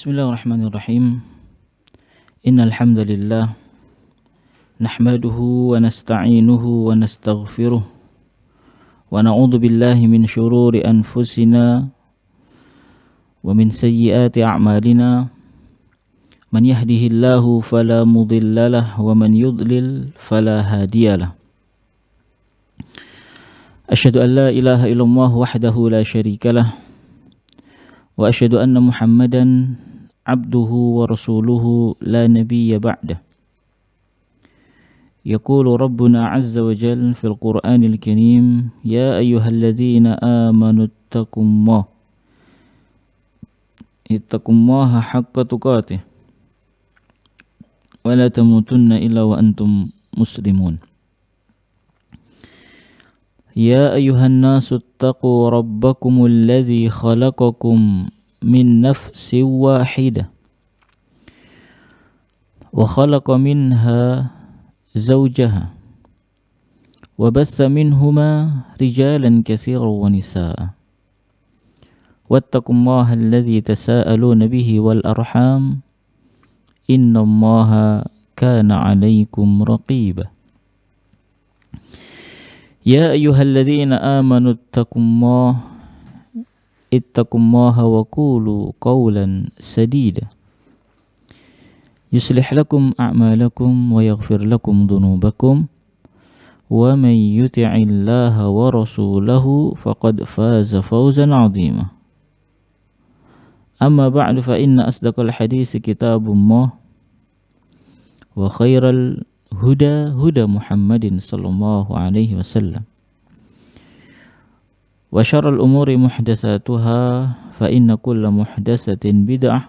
Bismillahirrahmanirrahim. Innal hamdalillah nahmaduhu wa nasta'inuhu wa nastaghfiruh wa na'udzu billahi min shururi anfusina wa min sayyiati a'malina. Man yahdihillahu fala mudhillalah wa man yudlil fala hadiyalah. Asyhadu an la ilaha illallah wahdahu la syarikalah wa asyhadu anna Muhammadan abduhu wa rasuluhu la nabiyya ba'dah. Yaqulu Rabbuna azza wa jalla fil Qur'anil Karim, ya ayyuhalladzina amanu ittaqullaha haqqa tuqatih wa la tamutunna illa wa antum muslimun. Ya ayyuhan nasu ittaqu rabbakumul ladzi khalaqakum min nafsin wahidah wa khalaqa minha zawjaha wa bassa minhuma rijalan katsiran wa nisaa. Wattaqullaha alladzi tasaaluna bihi wal arham innallaha kana 'alaykum raqiba. Ya ayyuhalladzina amanu ittaqullaha wa qulu qawlan sadida yuslih lakum a'malakum wa yaghfir lakum dhunubakum wa man yuti'illaha wa rasulahu faqad faza fawzan 'azima. Amma ba'du, fa inna asdaqal hadits kitabullah wa khairal huda Muhammadin sallallahu alaihi wasallam wa syarrul umuri muhdatsatuha fa inna kulla muhdatsatin bid'ah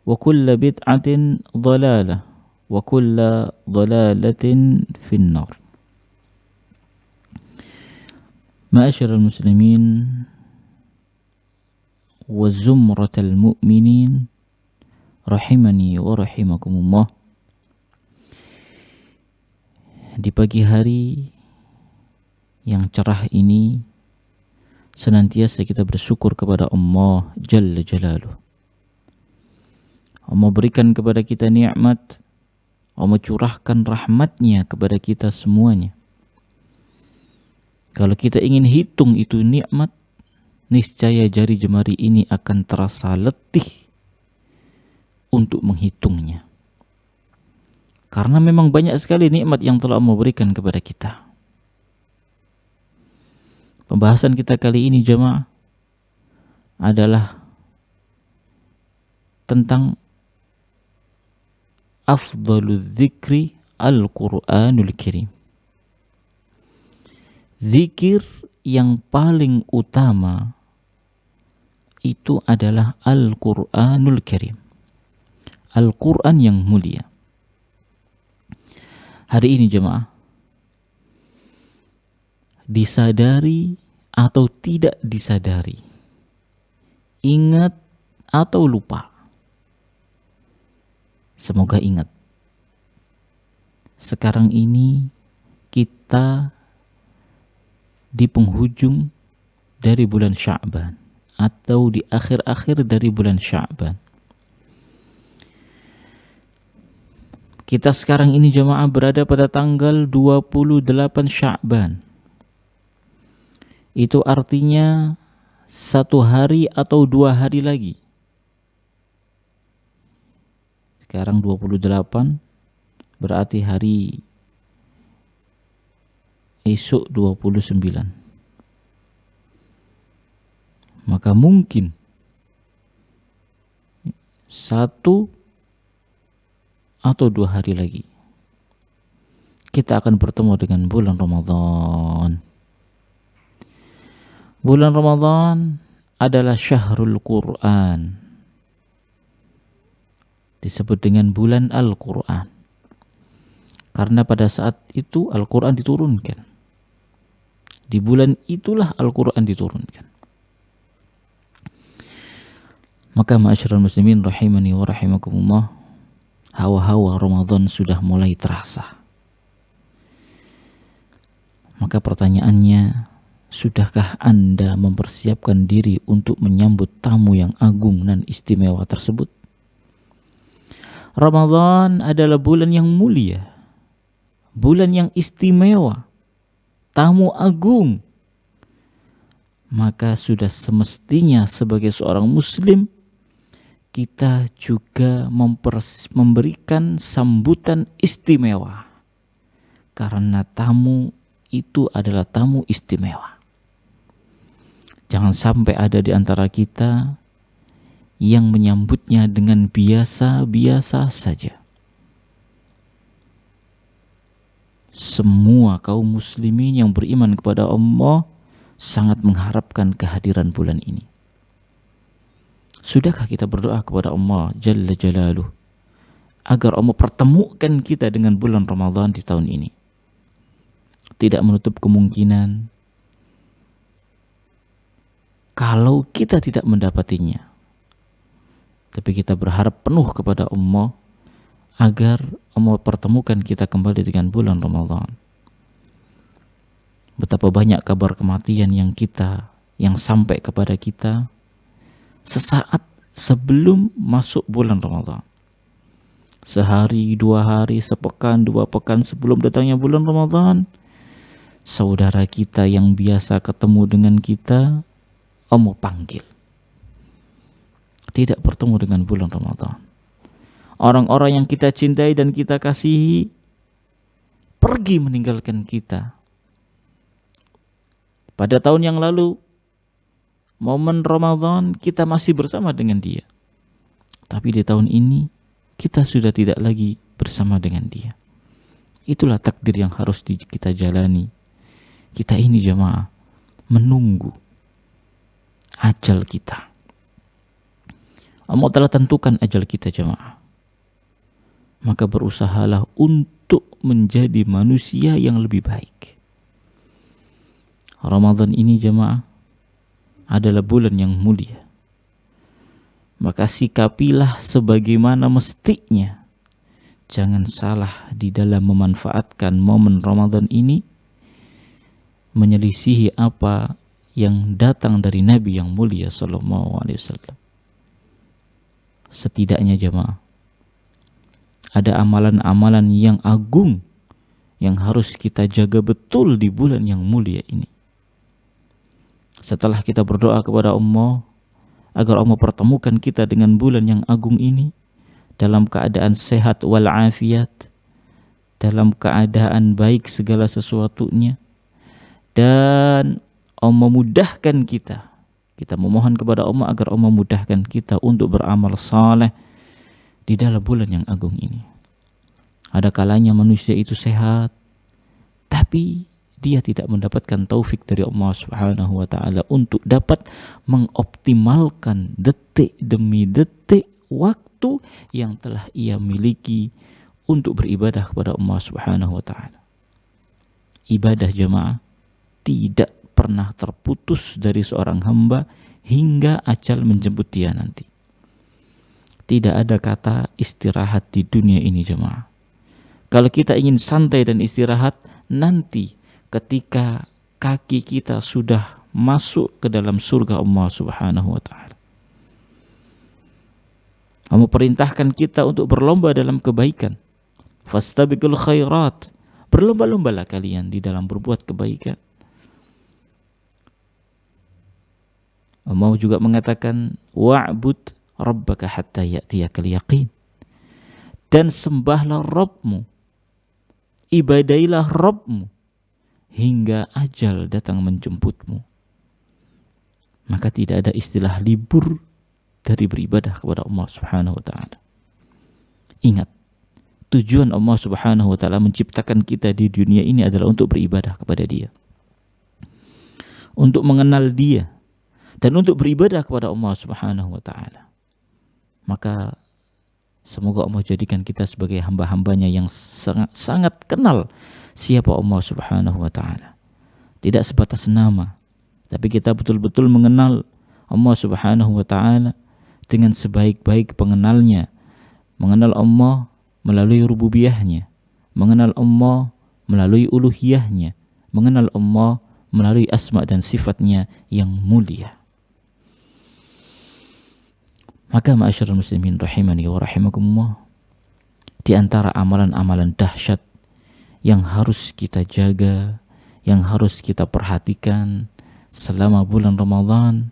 wa kulla bid'atin dhalalah wa kulla dhalalatin finnar. Ma'asyiral muslimin wa zumratal mu'minin rahimani wa rahimakumullah. Di pagi hari yang cerah ini senantiasa kita bersyukur kepada Allah Jalla Jalaluh. Allah berikan kepada kita nikmat, Allah curahkan rahmatnya kepada kita semuanya. Kalau kita ingin hitung itu nikmat, niscaya jari jemari ini akan terasa letih untuk menghitungnya. Karena memang banyak sekali nikmat yang telah Allah berikan kepada kita. Pembahasan kita kali ini jemaah adalah tentang afdhalul dzikri Al-Qur'anul Karim. Zikir yang paling utama itu adalah Al-Qur'anul Karim. Al-Qur'an yang mulia. Hari ini jemaah, disadari atau tidak disadari, ingat atau lupa, semoga ingat, sekarang ini kita di penghujung dari bulan Sya'ban atau di akhir-akhir dari bulan Sya'ban. Kita sekarang ini jemaah berada pada tanggal 28 Sya'ban. Itu artinya 1 hari atau 2 hari lagi. Sekarang 28, berarti hari esok 29. Maka mungkin 1 atau 2 hari lagi kita akan bertemu dengan bulan Ramadan. Bulan Ramadan adalah syahrul Quran, disebut dengan bulan Al-Quran karena pada saat itu Al-Quran diturunkan. Di bulan itulah Al-Quran diturunkan. Maka ma'asyiral muslimin rahimani wa rahimakumullah, hawa-hawa Ramadan sudah mulai terasa. Maka pertanyaannya, sudahkah Anda mempersiapkan diri untuk menyambut tamu yang agung dan istimewa tersebut? Ramadan adalah bulan yang mulia, bulan yang istimewa, tamu agung. Maka sudah semestinya sebagai seorang muslim kita juga memberikan sambutan istimewa, karena tamu itu adalah tamu istimewa. Jangan sampai ada di antara kita yang menyambutnya dengan biasa-biasa saja. Semua kaum muslimin yang beriman kepada Allah sangat mengharapkan kehadiran bulan ini. Sudahkah kita berdoa kepada Allah Jalla Jalaluh agar Allah pertemukan kita dengan bulan Ramadan di tahun ini? Tidak menutup kemungkinan kalau kita tidak mendapatinya, tapi kita berharap penuh kepada Allah agar Allah pertemukan kita kembali dengan bulan Ramadan. Betapa banyak kabar kematian yang sampai kepada kita sesaat sebelum masuk bulan Ramadan. Sehari, 2 hari, sepekan, 2 pekan sebelum datangnya bulan Ramadan, saudara kita yang biasa ketemu dengan kita, Allah panggil. Tidak bertemu dengan bulan Ramadan. Orang-orang yang kita cintai dan kita kasihi pergi meninggalkan kita. Pada tahun yang lalu, momen Ramadan kita masih bersama dengan dia. Tapi di tahun ini, kita sudah tidak lagi bersama dengan dia. Itulah takdir yang harus kita jalani. Kita ini jamaah menunggu ajal kita. Allah telah tentukan ajal kita jamaah. Maka berusahalah untuk menjadi manusia yang lebih baik. Ramadan ini jamaah adalah bulan yang mulia. Maka sikapilah sebagaimana mestinya. Jangan salah di dalam memanfaatkan momen Ramadan ini menyelisihi apa yang datang dari Nabi yang mulia sallallahu alaihi wasallam. Setidaknya jamaah ada amalan-amalan yang agung yang harus kita jaga betul di bulan yang mulia ini. Setelah kita berdoa kepada Allah agar Allah pertemukan kita dengan bulan yang agung ini dalam keadaan sehat walafiat, dalam keadaan baik segala sesuatunya, dan Allah memudahkan kita. Kita memohon kepada Allah agar Allah memudahkan kita untuk beramal saleh di dalam bulan yang agung ini. Ada kalanya manusia itu sehat, tapi dia tidak mendapatkan taufik dari Allah Subhanahu wa taala untuk dapat mengoptimalkan detik demi detik waktu yang telah ia miliki untuk beribadah kepada Allah Subhanahu wa taala. Ibadah jamaah tidak pernah terputus dari seorang hamba hingga ajal menjemput dia nanti. Tidak ada kata istirahat di dunia ini jemaah. Kalau kita ingin santai dan istirahat, nanti ketika kaki kita sudah masuk ke dalam surga Allah Subhanahu wa taala. Allah perintahkan kita untuk berlomba dalam kebaikan. Fastabiqul khairat. Berlomba-lombalah kalian di dalam berbuat kebaikan. Allah juga mengatakan wa'bud rabbaka hatta ya'tiyakal yaqin. Dan sembahlah Rabbmu, ibadailah Rabbmu hingga ajal datang menjemputmu. Maka tidak ada istilah libur dari beribadah kepada Allah Subhanahu wa taala. Ingat, tujuan Allah Subhanahu wa taala menciptakan kita di dunia ini adalah untuk beribadah kepada Dia. Untuk mengenal Dia dan untuk beribadah kepada Allah Subhanahu wa taala. Maka semoga Allah jadikan kita sebagai hamba-hambanya yang sangat kenal siapa Allah Subhanahu wa ta'ala. Tidak sebatas nama, tapi kita betul-betul mengenal Allah Subhanahu wa ta'ala dengan sebaik-baik pengenalnya. Mengenal Allah melalui rububiyahnya, mengenal Allah melalui uluhiyahnya, mengenal Allah melalui asma dan sifatnya yang mulia. Maka ma'asyiral muslimin rahimani wa rahimakumullah, di antara amalan-amalan dahsyat yang harus kita jaga, yang harus kita perhatikan selama bulan Ramadan,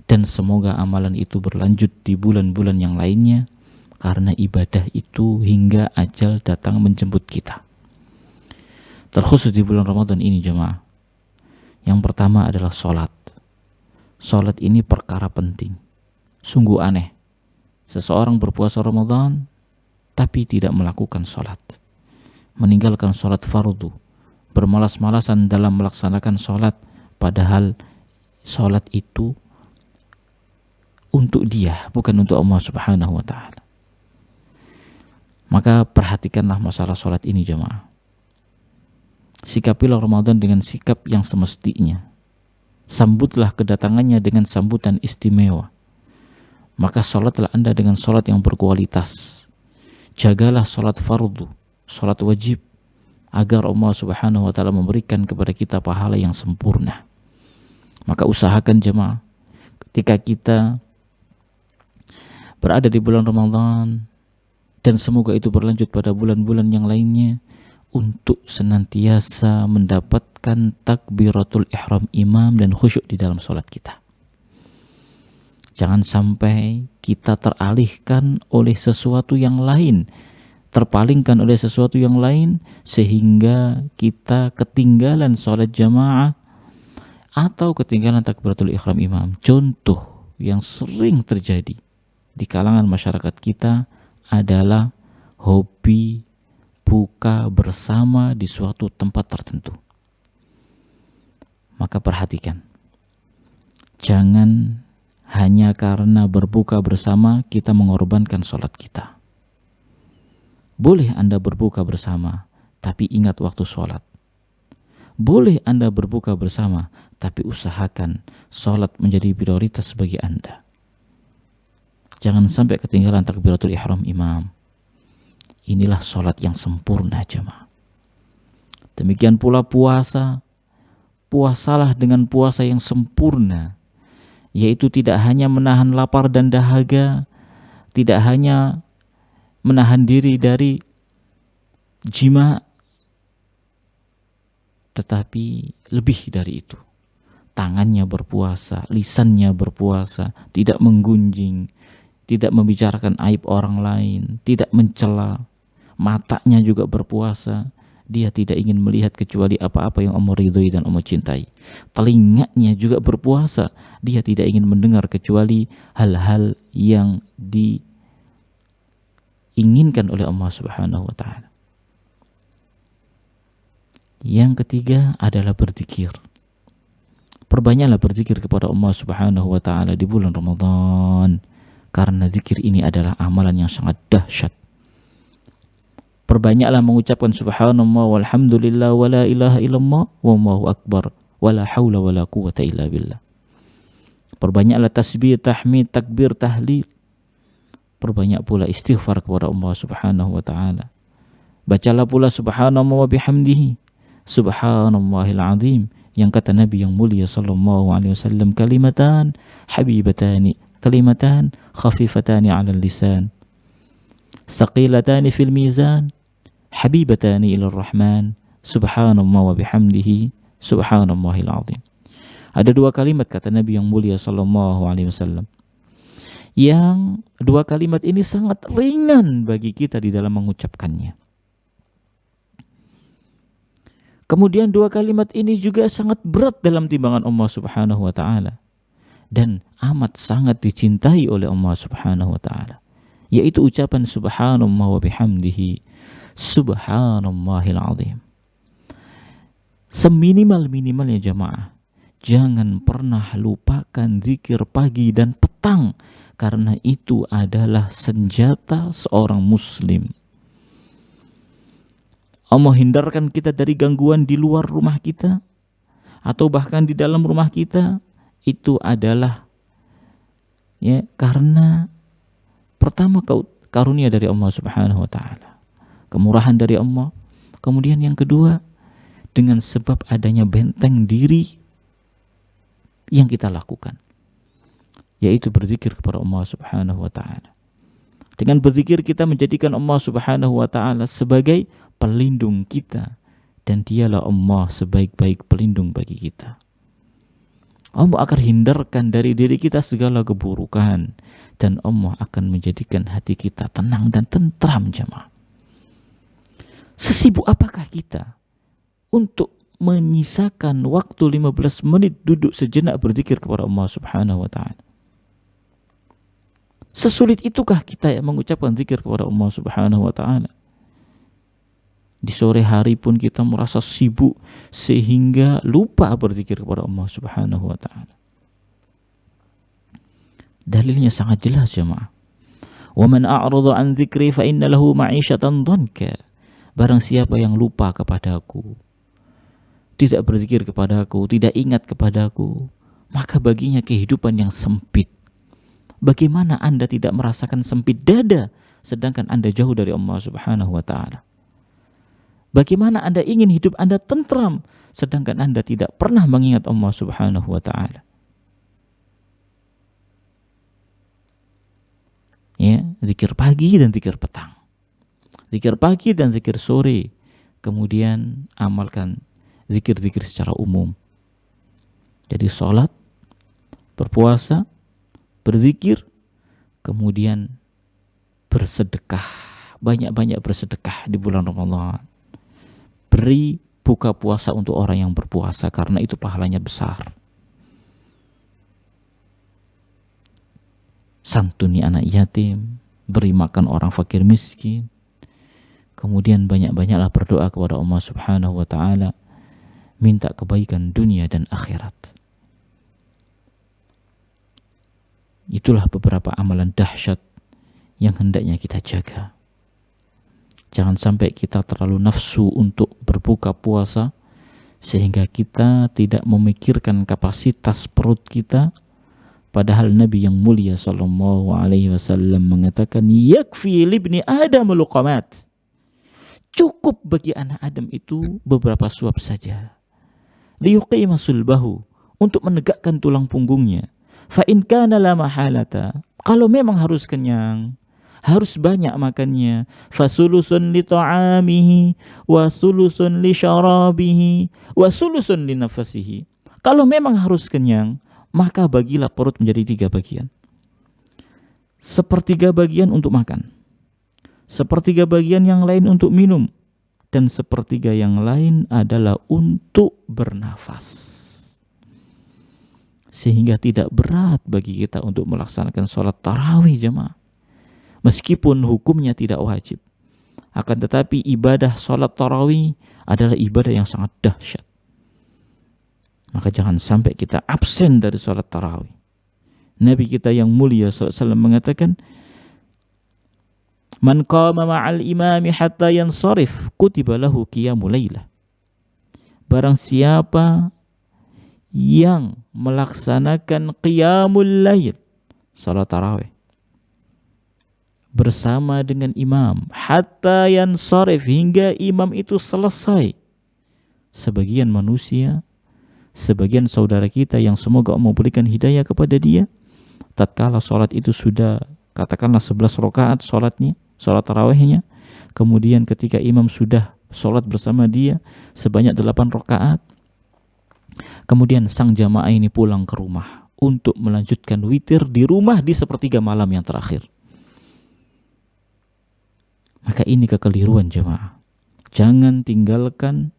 dan semoga amalan itu berlanjut di bulan-bulan yang lainnya, karena ibadah itu hingga ajal datang menjemput kita. Terkhusus di bulan Ramadan ini jemaah, yang pertama adalah sholat. Sholat ini perkara penting. Sungguh aneh, seseorang berpuasa Ramadan tapi tidak melakukan sholat, meninggalkan sholat fardu, bermalas-malasan dalam melaksanakan sholat, padahal sholat itu untuk dia, bukan untuk Allah Subhanahu wa ta'ala. Maka perhatikanlah masalah sholat ini jemaah. Sikapilah Ramadan dengan sikap yang semestinya. Sambutlah kedatangannya dengan sambutan istimewa. Maka sholatlah Anda dengan sholat yang berkualitas. Jagalah sholat fardu, sholat wajib, agar Allah Subhanahu wa ta'ala memberikan kepada kita pahala yang sempurna. Maka usahakan jemaah, ketika kita berada di bulan Ramadan, dan semoga itu berlanjut pada bulan-bulan yang lainnya, untuk senantiasa mendapatkan takbiratul ihram imam dan khusyuk di dalam sholat kita. Jangan sampai kita teralihkan oleh sesuatu yang lain, terpalingkan oleh sesuatu yang lain, sehingga kita ketinggalan sholat jamaah atau ketinggalan takbiratul ihram imam. Contoh yang sering terjadi di kalangan masyarakat kita adalah hobi buka bersama di suatu tempat tertentu. Maka perhatikan, jangan hanya karena berbuka bersama kita mengorbankan sholat kita. Boleh Anda berbuka bersama, tapi ingat waktu sholat. Boleh Anda berbuka bersama, tapi usahakan sholat menjadi prioritas bagi Anda. Jangan sampai ketinggalan takbiratul ihram imam. Inilah sholat yang sempurna jemaah. Demikian pula puasa. Puasalah dengan puasa yang sempurna, yaitu tidak hanya menahan lapar dan dahaga, tidak hanya menahan diri dari jima, tetapi lebih dari itu. Tangannya berpuasa, lisannya berpuasa, tidak menggunjing, tidak membicarakan aib orang lain, tidak mencela. Matanya juga berpuasa, dia tidak ingin melihat kecuali apa-apa yang Allah ridhoi dan Allah cintai. Telinganya juga berpuasa, dia tidak ingin mendengar kecuali hal-hal yang diinginkan oleh Allah Subhanahu wa ta'ala. Yang ketiga adalah berzikir. Perbanyaklah berzikir kepada Allah Subhanahu wa ta'ala di bulan Ramadan, karena zikir ini adalah amalan yang sangat dahsyat. Perbanyaklah mengucapkan subhanallah walhamdulillah wa la ilaha illallah wallahu akbar wa la hawla wa la quwwata illa billah. Perbanyaklah tasbih, tahmid, takbir, tahlil. Perbanyak pula istighfar kepada Allah Subhanahu wa ta'ala. Bacalah pula subhanallah wa bihamdihi, subhanallahil azim, yang kata Nabi yang mulia sallallahu alaihi wasallam, kalimatan habibatani, kalimatan khafifatani 'alal lisan, saqilatani fil mizan, habibatani ilar rahman, subhanallah wa bihamdihi, subhanallahil azim. Ada dua kalimat kata Nabi yang mulia sallallahu alaihi wasallam, yang dua kalimat ini sangat ringan bagi kita di dalam mengucapkannya. Kemudian dua kalimat ini juga sangat berat dalam timbangan Allah Subhanahu wa ta'ala, dan amat sangat dicintai oleh Allah Subhanahu wa ta'ala, yaitu ucapan subhanallah wa bihamdihi, subhanallahil azim. Seminimal-minimalnya jamaah, jangan pernah lupakan zikir pagi dan petang, karena itu adalah senjata seorang muslim. Allah hindarkan kita dari gangguan di luar rumah kita atau bahkan di dalam rumah kita, itu adalah karena pertama karunia dari Allah Subhanahu wa ta'ala, kemurahan dari Allah. Kemudian yang kedua, dengan sebab adanya benteng diri yang kita lakukan, yaitu berzikir kepada Allah Subhanahu wa ta'ala. Dengan berzikir kita menjadikan Allah Subhanahu wa taala sebagai pelindung kita, dan dialah Allah sebaik-baik pelindung bagi kita. Allah akan hindarkan dari diri kita segala keburukan, dan Allah akan menjadikan hati kita tenang dan tentram, jemaah. Sesibuk apakah kita untuk menyisakan waktu 15 menit duduk sejenak berzikir kepada Allah Subhanahu wa taala? Sesulit itukah kita mengucapkan zikir kepada Allah Subhanahu wa taala? Di sore hari pun kita merasa sibuk sehingga lupa berzikir kepada Allah Subhanahu wa taala. Dalilnya sangat jelas, jemaah. Wa man a'rada an dzikri fa inna lahu ma'isyatan dhanka. Barang siapa yang lupa kepadaku, tidak berzikir kepadaku, tidak ingat kepadaku, maka baginya kehidupan yang sempit. Bagaimana Anda tidak merasakan sempit dada sedangkan Anda jauh dari Allah Subhanahu wa taala? Bagaimana Anda ingin hidup Anda tentram sedangkan Anda tidak pernah mengingat Allah Subhanahu wa taala? Ya, zikir pagi dan zikir petang. Zikir pagi dan zikir sore. Kemudian amalkan zikir-zikir secara umum. Jadi sholat, berpuasa, berzikir, kemudian bersedekah. Banyak-banyak bersedekah di bulan Ramadan. Beri buka puasa untuk orang yang berpuasa karena itu pahalanya besar. Santuni anak yatim, beri makan orang fakir miskin. Kemudian banyak-banyaklah berdoa kepada Allah Subhanahu wa taala, minta kebaikan dunia dan akhirat. Itulah beberapa amalan dahsyat yang hendaknya kita jaga. Jangan sampai kita terlalu nafsu untuk berbuka puasa sehingga kita tidak memikirkan kapasitas perut kita. Padahal Nabi yang mulia sallallahu alaihi wasallam mengatakan, yakfi libni adam luqamat. Cukup bagi anak Adam itu beberapa suap saja. Liyuqima sulbahu, untuk menegakkan tulang punggungnya. Fa in kana la mahalata, kalau memang harus kenyang, harus banyak makannya. Fasulusun li ta'amihi wa sulusun li syarabihi wa sulusun li nafasihi. Kalau memang harus kenyang, maka bagilah perut menjadi 3 bagian. Sepertiga bagian untuk makan, sepertiga bagian yang lain untuk minum, dan sepertiga yang lain adalah untuk bernafas. Sehingga tidak berat bagi kita untuk melaksanakan sholat tarawih, jemaah. Meskipun hukumnya tidak wajib, akan tetapi ibadah sholat tarawih adalah ibadah yang sangat dahsyat. Maka jangan sampai kita absen dari sholat tarawih. Nabi kita yang mulia SAW mengatakan, man qama ma'al imami hatta yansarif kutiba lahu qiyamul lailah. Barang siapa yang melaksanakan qiyamul lail, salat tarawih, bersama dengan imam hatta yansarif, hingga imam itu selesai. Sebagian manusia, sebagian saudara kita yang semoga Allah memberikan hidayah kepada dia, tatkala salat itu sudah katakanlah 11 rakaat salatnya, salat tarawihnya, kemudian ketika imam sudah salat bersama dia sebanyak 8 rakaat, kemudian sang jamaah ini pulang ke rumah untuk melanjutkan witir di rumah di sepertiga malam yang terakhir. Maka ini kekeliruan, jemaah. Jangan tinggalkan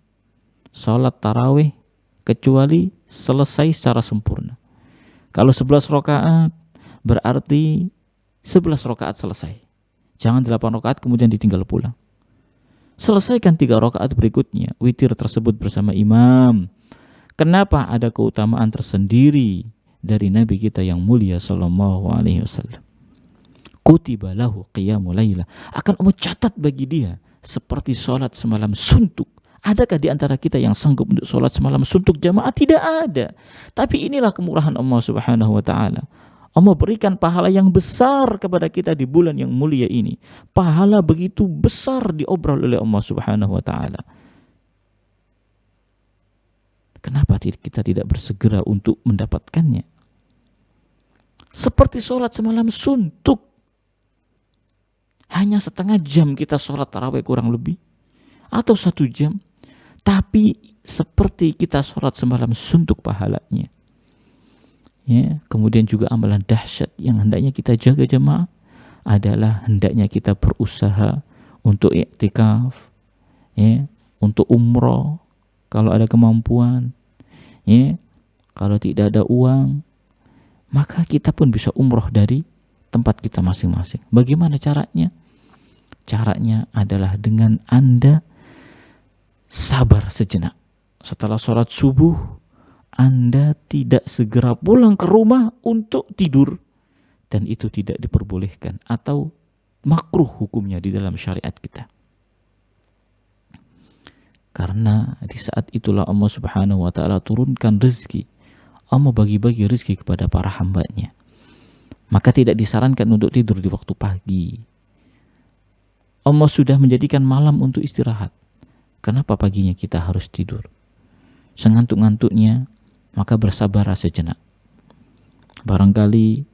salat tarawih kecuali selesai secara sempurna. Kalau 11 rakaat berarti 11 rakaat selesai. Jangan 8 rakaat kemudian ditinggal pulang. Selesaikan 3 rakaat berikutnya, witir tersebut bersama imam. Kenapa? Ada keutamaan tersendiri dari Nabi kita yang mulia sallallahu alaihi wasallam. Kutiba lahu qiyamul lailah, akan Allah catat bagi dia seperti sholat semalam suntuk. Adakah di antara kita yang sanggup untuk sholat semalam suntuk, jamaah? Tidak ada. Tapi inilah kemurahan Allah Subhanahu wa taala. Allah berikan pahala yang besar kepada kita di bulan yang mulia ini. Pahala begitu besar diobrol oleh Allah Subhanahu wa taala. Kenapa kita tidak bersegera untuk mendapatkannya? Seperti sholat semalam suntuk. hanya setengah jam kita sholat tarawih kurang lebih, atau 1 jam, tapi seperti kita sholat semalam suntuk pahalanya. Ya, kemudian juga amalan dahsyat yang hendaknya kita jaga jemaah adalah hendaknya kita berusaha untuk iktikaf, ya, untuk umroh kalau ada kemampuan, ya. Kalau tidak ada uang, maka kita pun bisa umroh dari tempat kita masing-masing. Bagaimana caranya? Caranya adalah dengan Anda sabar sejenak. Setelah sholat subuh, Anda tidak segera pulang ke rumah untuk tidur. Dan itu tidak diperbolehkan atau makruh hukumnya di dalam syariat kita. Karena di saat itulah Allah Subhanahu wa ta'ala turunkan rezeki. Allah bagi-bagi rezeki kepada para hambanya. Maka tidak disarankan untuk tidur di waktu pagi. Allah sudah menjadikan malam untuk istirahat. Kenapa paginya kita harus tidur? Sengantuk-ngantuknya, maka bersabarlah sejenak. Barangkali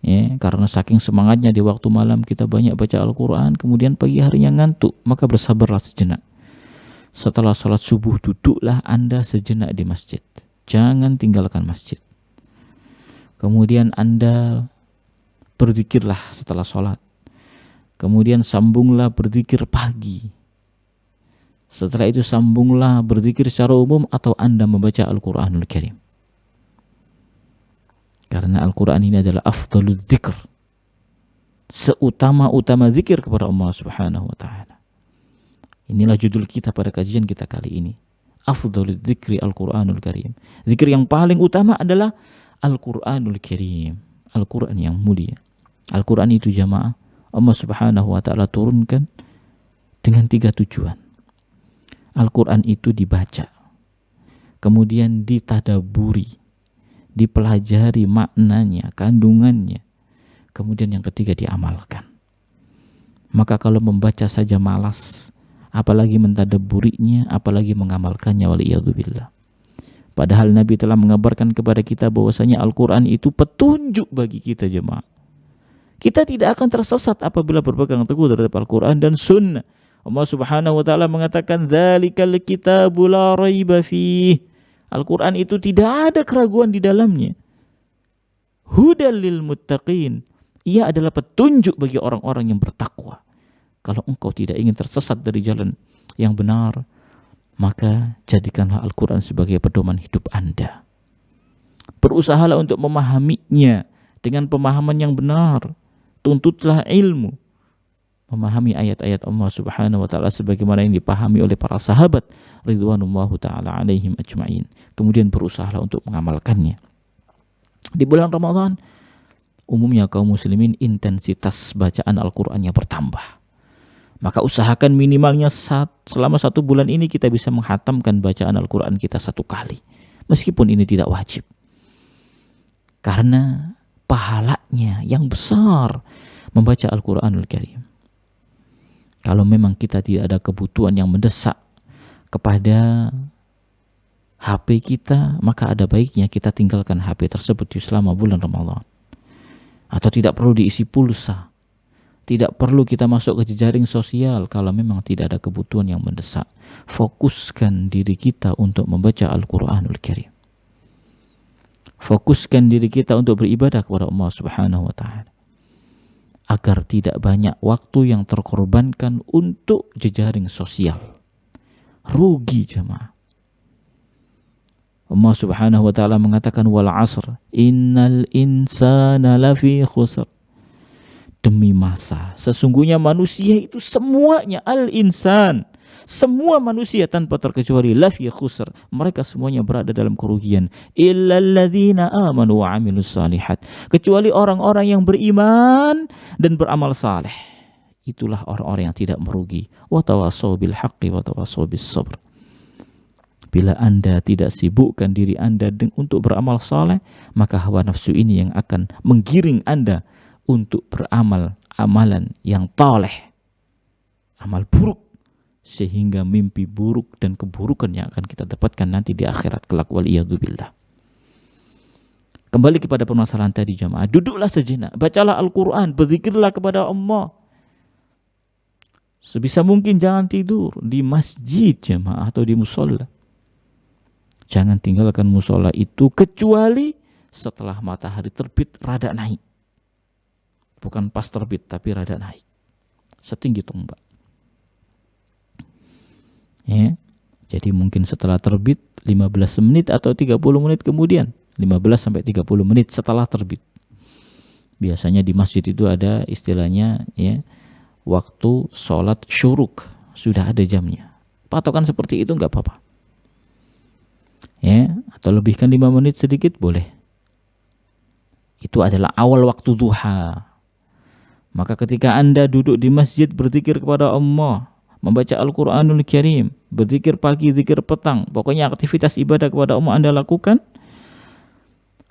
ya, karena saking semangatnya di waktu malam kita banyak baca Al-Quran, kemudian pagi harinya ngantuk, maka bersabarlah sejenak. Setelah sholat subuh, duduklah Anda sejenak di masjid. Jangan tinggalkan masjid. Kemudian Anda berzikirlah setelah sholat. Kemudian sambunglah berzikir pagi. Setelah itu sambunglah berzikir secara umum atau Anda membaca Al-Quranul Karim. Karena Al-Quran ini adalah afdalul dzikr, seutama-utama zikir kepada Allah Subhanahu wa ta'ala. Inilah judul kita pada kajian kita kali ini. Afdalul dzikri Al-Quranul Karim. Zikir yang paling utama adalah Al-Quranul Karim. Al-Quran yang mulia. Al-Quran itu jamaah Allah Subhanahu wa ta'ala turunkan dengan 3 tujuan. Al-Quran itu dibaca, kemudian ditadaburi, dipelajari maknanya, kandungannya, kemudian yang ketiga diamalkan. Maka kalau membaca saja malas, apalagi mentadaburinya, apalagi mengamalkannya, waliyadzubillah. Padahal Nabi telah mengabarkan kepada kita bahwasanya Al-Quran itu petunjuk bagi kita jemaah. Kita tidak akan tersesat apabila berpegang teguh terhadap Al-Quran dan Sunnah. Allah Subhanahu wa ta'ala mengatakan, "Dzalikal kitabu la raiba fih." Al-Quran itu tidak ada keraguan di dalamnya. Hudal lil muttaqin. Ia adalah petunjuk bagi orang-orang yang bertakwa. Kalau engkau tidak ingin tersesat dari jalan yang benar, maka jadikanlah Al-Quran sebagai pedoman hidup Anda. Berusahalah untuk memahaminya dengan pemahaman yang benar. Tuntutlah ilmu. Memahami ayat-ayat Allah Subhanahu wa ta'ala sebagaimana yang dipahami oleh para sahabat ridwanullahu ta'ala alaihim ajma'in. Kemudian berusahalah untuk mengamalkannya. Di bulan Ramadan, umumnya kaum muslimin intensitas bacaan Al-Qur'annya bertambah. Maka usahakan minimalnya selama 1 bulan ini kita bisa menghatamkan bacaan Al-Qur'an kita 1 kali. Meskipun ini tidak wajib. Karena pahalanya yang besar membaca Al-Qur'anul Karim. Kalau memang kita tidak ada kebutuhan yang mendesak kepada HP kita, maka ada baiknya kita tinggalkan HP tersebut selama bulan Ramadan. Atau tidak perlu diisi pulsa. Tidak perlu kita masuk ke jejaring sosial kalau memang tidak ada kebutuhan yang mendesak. Fokuskan diri kita untuk membaca Al-Quranul Karim. Fokuskan diri kita untuk beribadah kepada Allah Subhanahu wa ta'ala. Agar tidak banyak waktu yang terkorbankan untuk jejaring sosial. Rugi jemaah. Allah Subhanahu wa ta'ala mengatakan wal 'asr innal insana lafi khusr. Demi masa, sesungguhnya manusia itu semuanya al-insan, semua manusia tanpa terkecuali lafi khusr, mereka semuanya berada dalam kerugian, illal ladzina amanu wa 'amilus shalihat, kecuali orang-orang yang beriman dan beramal saleh. Itulah orang-orang yang tidak merugi. Wa tawassaw bil haqqi wa tawassaw bis sabr. Bila Anda tidak sibukkan diri Anda untuk beramal saleh, maka hawa nafsu ini yang akan menggiring Anda untuk beramal amalan yang toleh, amal buruk, sehingga mimpi buruk dan keburukan yang akan kita dapatkan nanti di akhirat kelak, waliyadzubillah. Kembali kepada permasalahan tadi jamaah, duduklah sejenak, bacalah Al-Quran, berzikirlah kepada Allah. Sebisa mungkin jangan tidur di masjid jemaah atau di musola. Jangan tinggalkan musola itu kecuali setelah matahari terbit rada naik. Bukan pas terbit tapi rada naik. Setinggi tombak. Ya. Jadi mungkin setelah terbit 15 menit atau 30 menit kemudian. 15 sampai 30 menit setelah terbit. Biasanya di masjid itu ada istilahnya ya, waktu sholat syuruk. Sudah ada jamnya. Patokan seperti itu enggak apa-apa. Ya, atau lebihkan 5 menit sedikit boleh. Itu adalah awal waktu duha. Maka ketika Anda duduk di masjid berzikir kepada Allah, membaca Al-Quranul Karim, berzikir pagi, zikir petang, pokoknya aktivitas ibadah kepada Allah Anda lakukan.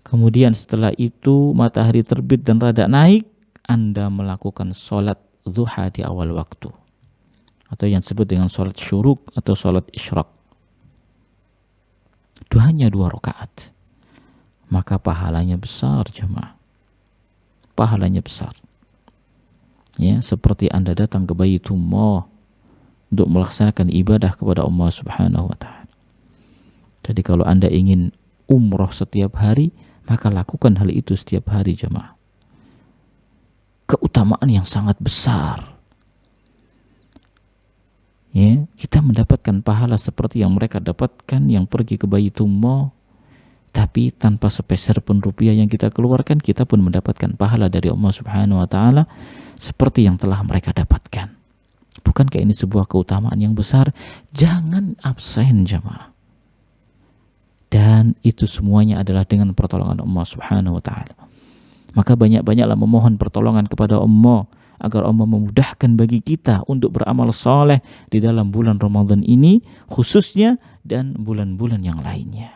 Kemudian setelah itu matahari terbit dan rada naik, Anda melakukan sholat duha di awal waktu. Atau yang disebut dengan sholat syuruk atau sholat isyraq. Hanya 2 rakaat. Maka pahalanya besar jemaah. Pahalanya besar. Ya, seperti Anda datang ke Baitullah untuk melaksanakan ibadah kepada Allah Subhanahu wa taala. Jadi kalau Anda ingin umroh setiap hari, maka lakukan hal itu setiap hari jemaah. Keutamaan yang sangat besar. Ya, kita mendapatkan pahala seperti yang mereka dapatkan yang pergi ke Baitullah, tapi tanpa sepeser pun rupiah yang kita keluarkan, kita pun mendapatkan pahala dari Allah Subhanahu wa taala seperti yang telah mereka dapatkan. Bukankah ini sebuah keutamaan yang besar? Jangan absen jemaah. Dan itu semuanya adalah dengan pertolongan Allah Subhanahu wa taala. Maka banyak-banyaklah memohon pertolongan kepada Allah agar Allah memudahkan bagi kita untuk beramal saleh di dalam bulan Ramadan ini khususnya dan bulan-bulan yang lainnya.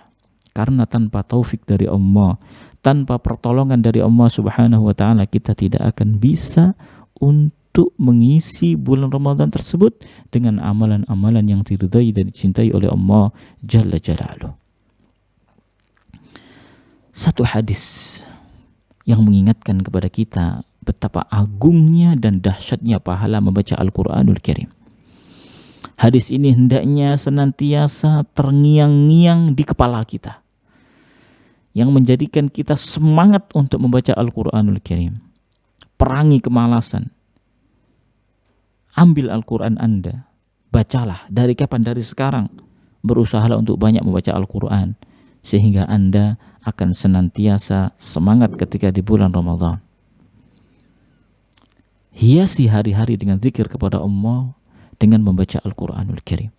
Karena tanpa taufik dari Allah, tanpa pertolongan dari Allah Subhanahu wa taala, kita tidak akan bisa untuk mengisi bulan Ramadan tersebut dengan amalan-amalan yang diridhai dan dicintai oleh Allah Jalla Jalaluh. Satu hadis yang mengingatkan kepada kita betapa agungnya dan dahsyatnya pahala membaca Al-Quranul Karim. Hadis ini hendaknya senantiasa terngiang-ngiang di kepala kita, yang menjadikan kita semangat untuk membaca Al-Quranul Karim. Perangi kemalasan. Ambil Al-Quran Anda, bacalah. Dari kapan? Dari sekarang. Berusahalah untuk banyak membaca Al-Quran, sehingga Anda akan senantiasa semangat ketika di bulan Ramadan. Hiasi hari-hari dengan zikir kepada Allah dengan membaca Al-Quranul Karim.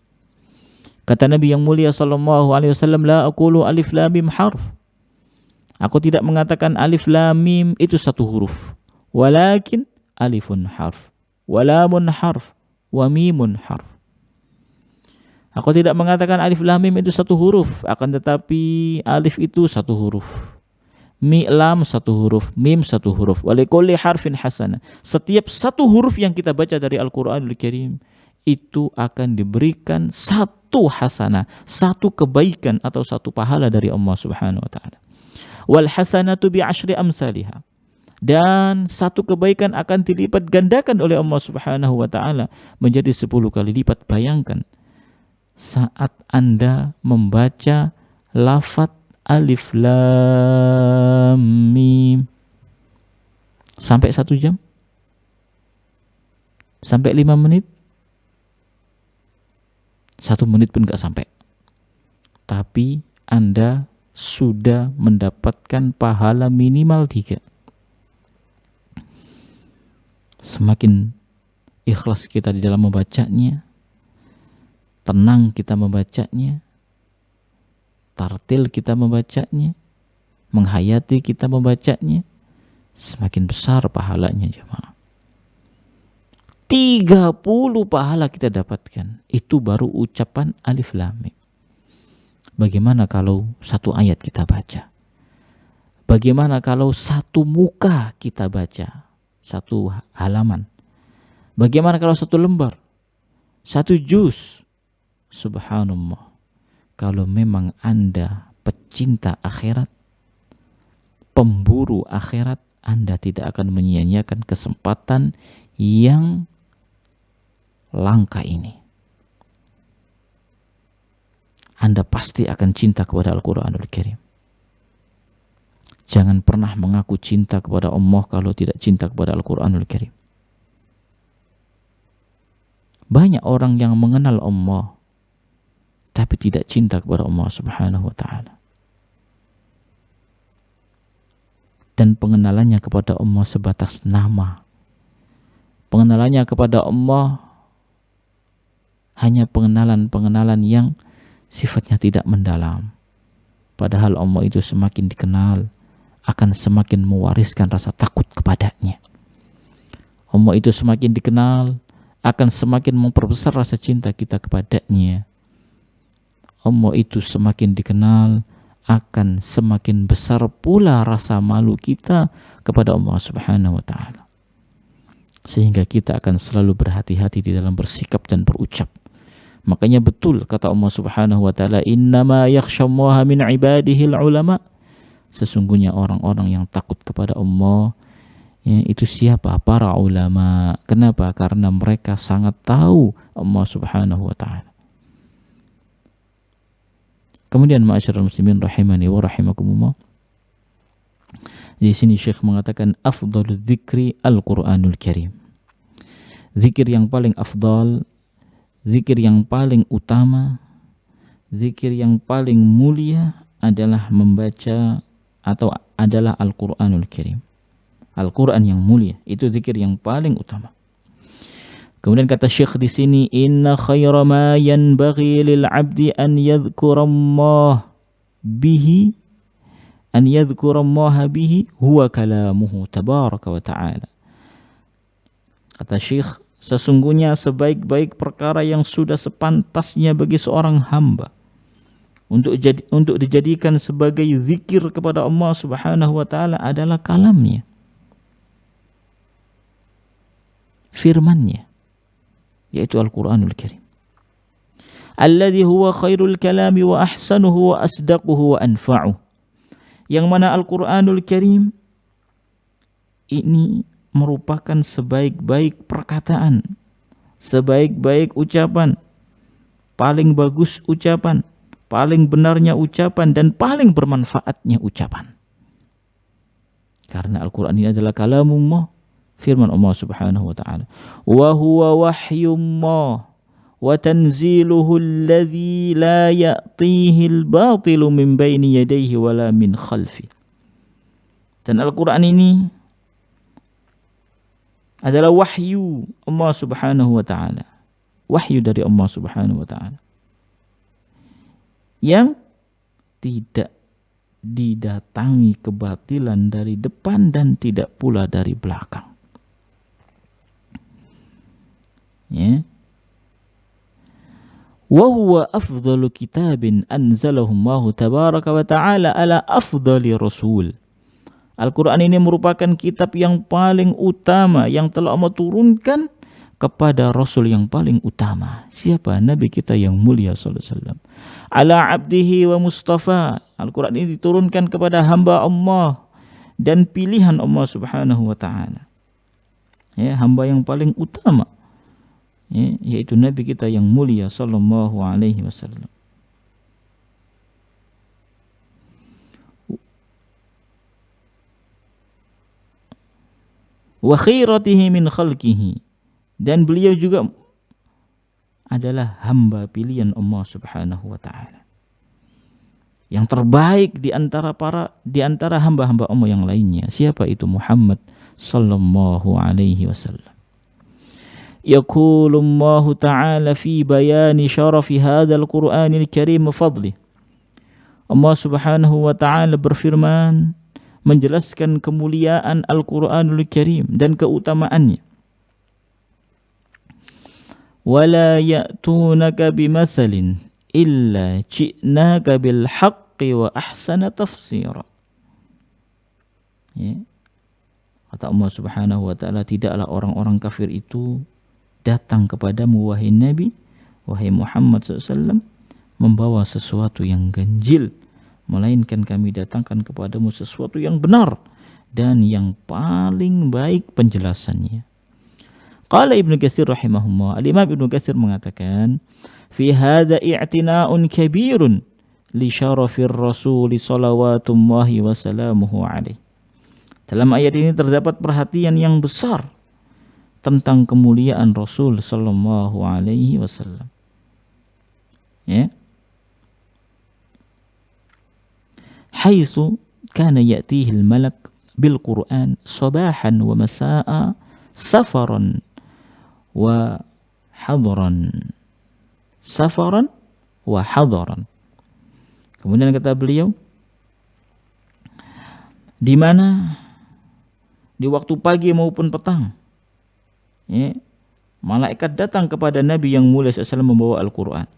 Kata Nabi yang mulia sallallahu alaihi wasallam, la aqulu alif lam mim harf. Aku tidak mengatakan alif lam mim itu satu huruf, walakin alifun harf, wa lamun harf, wa mimun harf. Aku tidak mengatakan alif lam mim itu satu huruf, akan tetapi alif itu satu huruf, lam satu huruf, mim satu huruf. Walikulli harfin hasanah. Setiap satu huruf yang kita baca dari Al-Quranul Karim itu akan diberikan satu hasanah, satu kebaikan atau satu pahala dari Allah Subhanahu wa taala. Wal hasanatu bi asyri amsalihha. Dan satu kebaikan akan dilipat gandakan oleh Allah Subhanahu wa taala menjadi 10 kali lipat. Bayangkan saat Anda membaca lafaz alif lam mim sampai 1 jam, sampai 5 menit, 1 menit pun gak sampai, tapi Anda sudah mendapatkan pahala minimal 3. Semakin ikhlas kita di dalam membacanya, tenang kita membacanya, tartil kita membacanya, menghayati kita membacanya, semakin besar pahalanya jemaah. 30 pahala kita dapatkan. Itu baru ucapan alif lam mim. Bagaimana kalau 1 ayat kita baca? Bagaimana kalau 1 muka kita baca? 1 halaman. Bagaimana kalau 1 lembar? 1 juz? Subhanallah. Kalau memang Anda pecinta akhirat, pemburu akhirat, Anda tidak akan menyia-nyiakan kesempatan yang langkah ini, Anda pasti akan cinta kepada Al-Quranul Karim. Jangan pernah mengaku cinta kepada Allah kalau tidak cinta kepada Al-Quranul Karim. Banyak orang yang mengenal Allah tapi tidak cinta kepada Allah Subhanahu wa ta'ala. Dan pengenalannya kepada Allah sebatas nama. Pengenalannya kepada Allah hanya pengenalan-pengenalan yang sifatnya tidak mendalam. Padahal Allah itu semakin dikenal akan semakin mewariskan rasa takut kepadanya. Allah itu semakin dikenal akan semakin memperbesar rasa cinta kita kepadanya. Allah itu semakin dikenal akan semakin besar pula rasa malu kita kepada Allah Subhanahu wa ta'ala. Sehingga kita akan selalu berhati-hati di dalam bersikap dan berucap. Makanya betul kata Allah Subhanahu wa ta'ala, innama yakhshallaha min ibadihil ulama. Sesungguhnya orang-orang yang takut kepada Allah, ya, itu siapa? Para ulama. Kenapa? Karena mereka sangat tahu Allah Subhanahu wa ta'ala. Kemudian ma'asyiral muslimin rahimani wa rahimakumullah. Di sini Syekh mengatakan afdhalul dzikri Al-Qur'anul Karim. Zikir yang paling afdal, zikir yang paling utama, zikir yang paling mulia adalah membaca atau adalah Al-Qur'anul Karim. Al-Qur'an yang mulia itu zikir yang paling utama. Kemudian kata Syekh di sini, inna khaira ma yanbaghi lil 'abdi an yadhkurallaha bihi huwa kalamuhu tabaraka wa ta'ala. Kata Syekh, sesungguhnya sebaik-baik perkara yang sudah sepantasnya bagi seorang hamba untuk dijadikan sebagai zikir kepada Allah Subhanahu wa ta'ala adalah kalamnya, firmannya, yaitu Al-Quranul Karim. Alladhi huwa khairul kalami wa ahsanuhu wa asdaquhu wa anfa'uh. Yang mana Al-Quranul Karim ini merupakan sebaik-baik perkataan, sebaik-baik ucapan, paling bagus ucapan, paling benarnya ucapan, dan paling bermanfaatnya ucapan. Karena Al-Quran ini adalah kalamullah, firman Allah Subhanahu wa ta'ala. Wa huwa wahyullah wa tanziluhu alladhi la ya'tihi al-batilu min baini yadayhi wala min khalfi. Dan Al-Quran ini adalah wahyu Allah Subhanahu wa ta'ala. Wahyu dari Allah Subhanahu wa ta'ala yang tidak didatangi kebatilan dari depan dan tidak pula dari belakang. Ya. Wa huwa afdalu kitabin anzalahu Allah tabaraka wa ta'ala ala afdali rasul. Al-Quran ini merupakan kitab yang paling utama yang telah Allah turunkan kepada Rasul yang paling utama. Siapa? Nabi kita yang mulia sallallahu alaihi wasallam. Ala abdihi wa mustafa. Al-Quran ini diturunkan kepada hamba Allah dan pilihan Allah Subhanahu wa ta'ala. Ya, hamba yang paling utama, ya, yaitu Nabi kita yang mulia sallallahu alaihi wasallam. Wa khiratihi min khalqihi, dan beliau juga adalah hamba pilihan Allah Subhanahu wa ta'ala, yang terbaik di antara hamba-hamba Allah yang lainnya. Siapa itu? Muhammad sallallahu alaihi wasallam. Yaqulu Allah ta'ala fi bayani syarafi hadzal Qur'anil Karim fadli. Allah Subhanahu wa ta'ala berfirman menjelaskan kemuliaan Al-Quranul Karim dan keutamaannya. Wala ya'tunaka bimathalin illa ji'naka bil haqqi wa ahsana tafsira. Ya. Kata Allah Subhanahu wa ta'ala, tidaklah orang-orang kafir itu datang kepadamu wahai Nabi, wahai Muhammad SAW, membawa sesuatu yang ganjil, melainkan kami datangkan kepadamu sesuatu yang benar dan yang paling baik penjelasannya. Qala Ibnu Katsir rahimahullah, Al-Imam Ibnu Katsir mengatakan, fi hadza i'tina'un kabirun li syarafir rasul salawatullahi wa salamuhu alaihi. Dalam ayat ini terdapat perhatian yang besar tentang kemuliaan Rasul sallallahu alaihi wasallam. Ya. Haitsu kana ya'tihi al-malak bil Qur'an sabahan wa masaa'a safaran wa hadaran. Safaran wa hadaran. Kemudian kata beliau, di mana di waktu pagi maupun petang, ya, malaikat datang kepada Nabi yang mulia SAW membawa Al-Quran.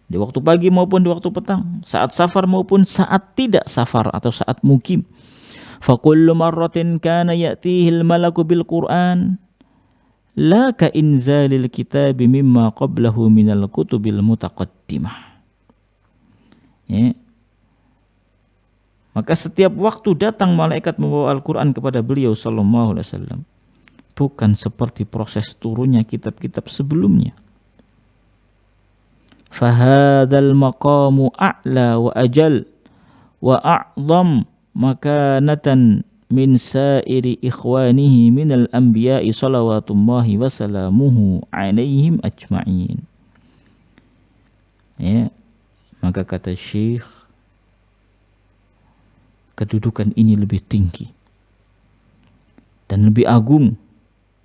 Di waktu pagi maupun di waktu petang, saat safar maupun saat tidak safar atau saat mukim. Fakullu marratin kana ya'tihi al-malaku bil Qur'an la ka inzalil kitab mimma qablahu minal kutubil mutaqaddimah. Ya. Maka setiap waktu datang malaikat membawa Al-Quran kepada beliau sallallahu alaihi wasallam, bukan seperti proses turunnya kitab-kitab sebelumnya. Fahadhal maqamu a'la wa ajal wa a'zam makanatan min sairi ikhwanihi minal anbiya'i salawatullahi wa salamuhu alaihim ajma'in. Ya, maka kata Syekh, kedudukan ini lebih tinggi dan lebih agung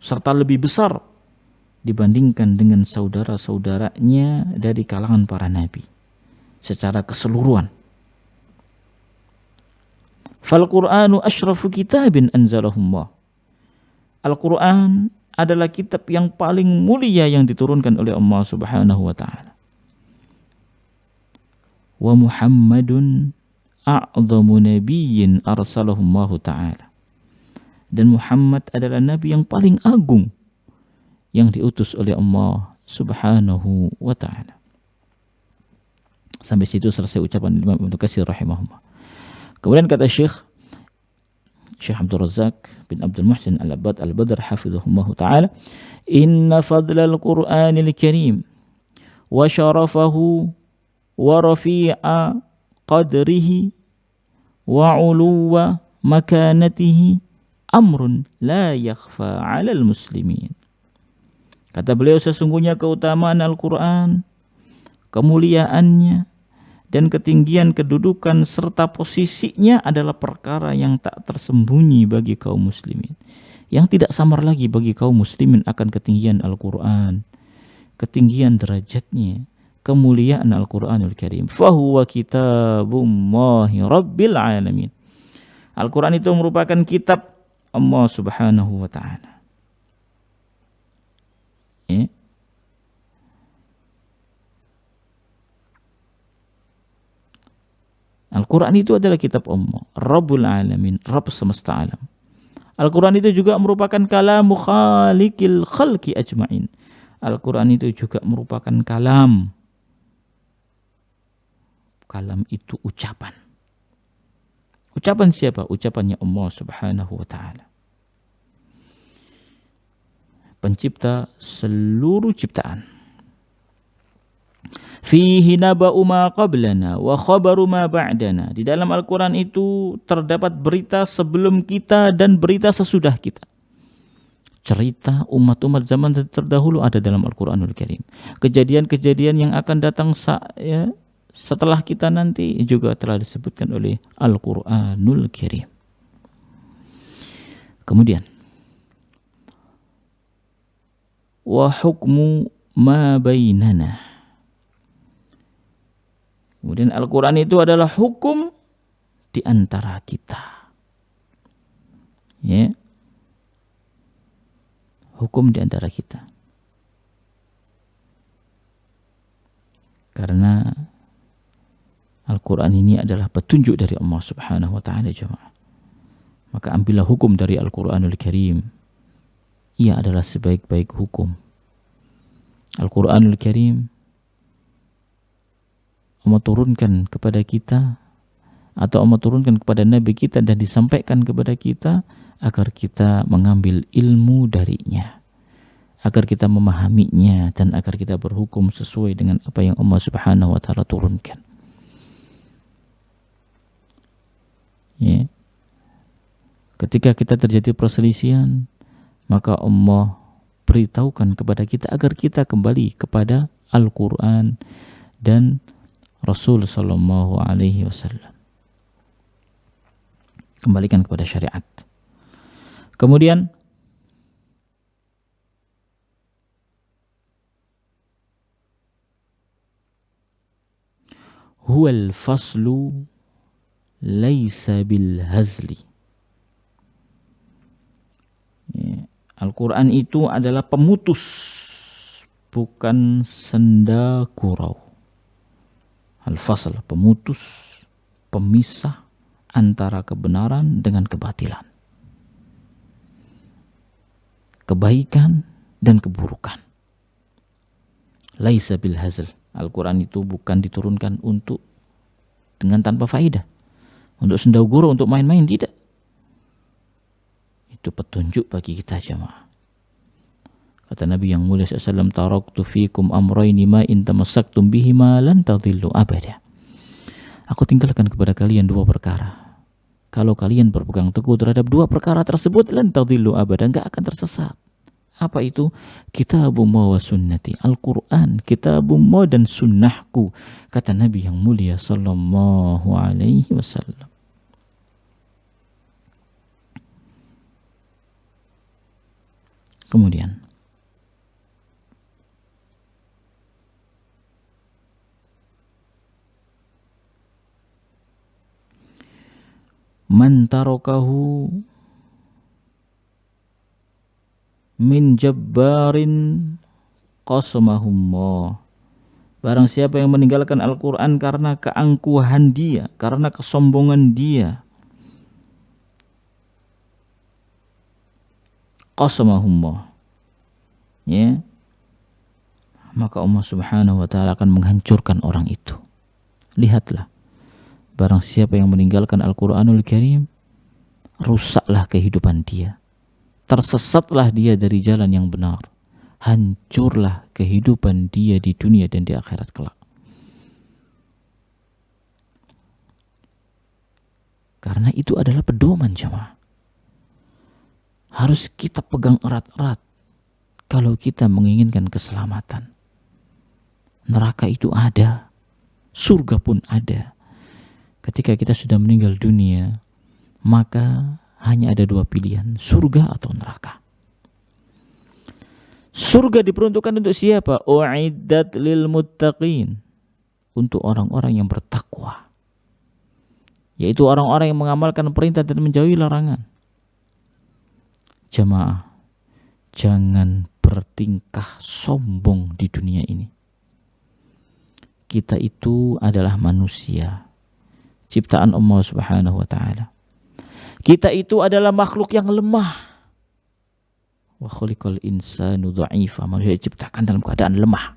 serta lebih besar dibandingkan dengan saudara-saudaranya dari kalangan para nabi secara keseluruhan. Fal Qur'anu asyrafu kitabin anzalahullah. Al-Qur'an adalah kitab yang paling mulia yang diturunkan oleh Allah Subhanahu wa taala. Wa Muhammadun a'dhamu nabiyyin arsalahullahu taala. Dan Muhammad adalah nabi yang paling agung yang diutus oleh Allah Subhanahu wa taala. Sampai situ selesai ucapan Imam Ibnu Katsir rahimahullah. Kemudian kata Syekh Abdul Razak bin Abdul Muhsin Al-Abbad Al-Badr hafizahullah taala, inna fadlal Qur'anil Karim wa syarafahu wa rafi'a qadrihi wa 'uluwa makanatihi amrun la yakhfa 'alal muslimin. Kata beliau, sesungguhnya keutamaan Al-Quran, kemuliaannya, dan ketinggian kedudukan serta posisinya adalah perkara yang tak tersembunyi bagi kaum muslimin. Yang tidak samar lagi bagi kaum muslimin akan ketinggian Al-Quran, ketinggian derajatnya, kemuliaan Al-Quranul Karim. Fahuwa kitabullahi rabbil alamin. Al-Quran itu merupakan kitab Allah Subhanahu wa ta'ala. Ya. Al-Quran itu adalah kitab Allah, Rabbul Alamin, Rabb semesta alam. Al-Quran itu juga merupakan kalamu khaliqil khalqi ajma'in. Al-Quran itu juga merupakan kalam. Kalam itu ucapan. Ucapan siapa? Ucapannya Allah Subhanahu wa ta'ala, pencipta seluruh ciptaan. Fihi naba'u ma qablana wa khabaru ma ba'dana. Di dalam Al-Quran itu terdapat berita sebelum kita dan berita sesudah kita. Cerita umat-umat zaman terdahulu ada dalam Al-Quranul Karim. Kejadian-kejadian yang akan datang setelah kita nanti juga telah disebutkan oleh Al-Quranul Karim. Kemudian wa hukmu ma bainana. Kemudian Al-Quran itu adalah hukum di antara kita. Ya. Hukum di antara kita. Karena Al-Quran ini adalah petunjuk dari Allah Subhanahu wa ta'ala, jemaah. Maka ambillah hukum dari Al-Quranul Karim. Ia adalah sebaik-baik hukum. Al-Quranul Karim Allah turunkan kepada kita, atau Allah turunkan kepada Nabi kita dan disampaikan kepada kita agar kita mengambil ilmu darinya, agar kita memahaminya dan agar kita berhukum sesuai dengan apa yang Allah Subhanahu wa taala turunkan. Ya. Ketika kita terjadi perselisihan, maka Allah beritahukan kepada kita agar kita kembali kepada Al-Quran dan Rasul sallallahu alaihi wasallam. Kembalikan kepada syariat. Kemudian huwal faslu laisa bil hazli. Al-Quran itu adalah pemutus, bukan senda gurau. Al-fasl, pemutus, pemisah antara kebenaran dengan kebatilan, kebaikan dan keburukan. Laisa bil hazl. Al-Quran itu bukan diturunkan untuk dengan tanpa faedah, untuk senda gurau, untuk main-main, tidak. Itu petunjuk bagi kita jemaah. Kata Nabi yang mulia SAW, taraktu fikum amrayni ma in tamassaktum bihima lan tadillu abada. Aku tinggalkan kepada kalian dua perkara. Kalau kalian berpegang teguh terhadap dua perkara tersebut, lan tadillu abada, enggak akan tersesat. Apa itu? Kitabullah wa sunnati. Al-Quran, kitabullah dan sunnahku, kata Nabi yang mulia sallallahu alaihi wasallam. Kemudian man tarakahu min jabbarin qasamahumma. Barang siapa yang meninggalkan Al-Quran karena keangkuhan dia, karena kesombongan dia, qasamahumma, ya, maka Allah Subhanahu wa taala akan menghancurkan orang itu. Lihatlah, barang siapa yang meninggalkan Al-Quranul Karim, rusaklah kehidupan dia, tersesatlah dia dari jalan yang benar, hancurlah kehidupan dia di dunia dan di akhirat kelak. Karena itu adalah pedoman jemaah. Harus kita pegang erat-erat kalau kita menginginkan keselamatan. Neraka itu ada, surga pun ada. Ketika kita sudah meninggal dunia, maka hanya ada dua pilihan, surga atau neraka. Surga diperuntukkan untuk siapa? U'iddat lil muttaqin, untuk orang-orang yang bertakwa, yaitu orang-orang yang mengamalkan perintah dan menjauhi larangan. Jemaah, jangan bertingkah sombong di dunia ini. Kita itu adalah manusia, ciptaan Allah Subhanahu wa taala. Kita itu adalah makhluk yang lemah. Wa khuliqal insanu dha'ifa. Manusia diciptakan dalam keadaan lemah.